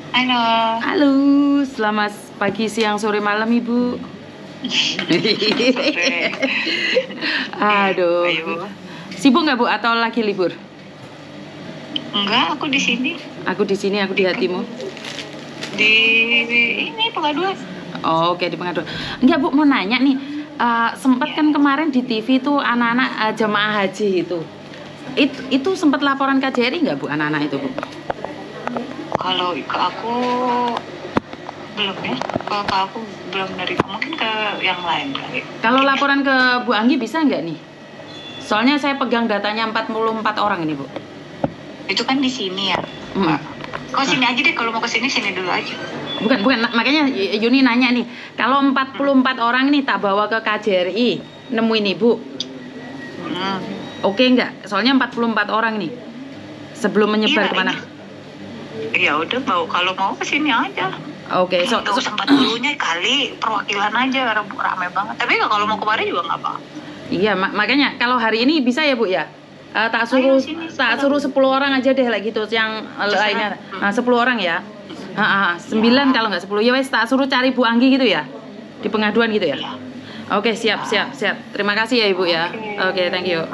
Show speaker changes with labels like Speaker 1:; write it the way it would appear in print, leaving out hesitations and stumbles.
Speaker 1: Halo.
Speaker 2: Halo, selamat pagi, siang, sore, malam Ibu.
Speaker 1: Sore.
Speaker 2: Aduh,
Speaker 1: Ayo.
Speaker 2: sibuk nggak Bu atau lagi libur?
Speaker 1: Enggak, aku di sini.
Speaker 2: Aku di sini, aku di hatimu.
Speaker 1: Di ini Pengaduan.
Speaker 2: Oh, oke, di Pengaduan. Enggak Bu, mau nanya nih. Sempat kan kemarin di TV tuh anak-anak jemaah haji itu. Itu sempat laporan KJRI nggak Bu anak-anak itu Bu?
Speaker 1: Kalau ke aku belum ya. Kalau ke aku belum nerima. Mungkin ke yang lain kali.
Speaker 2: Kalau laporan ke Bu Anggi bisa nggak nih? Soalnya saya pegang datanya 44 orang ini Bu.
Speaker 1: Itu kan di sini ya.
Speaker 2: Mm.
Speaker 1: Kau sini aja deh, kalau mau ke sini dulu aja.
Speaker 2: Bukan, makanya Yuni nanya nih, kalau 44 orang nih tak bawa ke KJRI, nemuin Ibu, oke nggak? Soalnya 44 orang nih, sebelum menyebar
Speaker 1: Iya,
Speaker 2: kemana?
Speaker 1: Ya udah, kalau mau ke sini aja.
Speaker 2: Oke,
Speaker 1: Nggak usah 40-nya kali, perwakilan aja, rame banget. Tapi kalau mau kemarin juga nggak apa.
Speaker 2: Iya, makanya kalau hari ini bisa ya Bu ya? Tak
Speaker 1: Ayo
Speaker 2: suruh
Speaker 1: sini,
Speaker 2: 10 orang aja deh lah gitu, yang lainnya. Nah, 10 orang ya. 9 kalau nggak 10 ya wes, tak suruh cari Bu Anggi gitu ya, di Pengaduan gitu ya.
Speaker 1: Iya.
Speaker 2: Oke, siap. Terima kasih ya Ibu ya. Oke, thank you.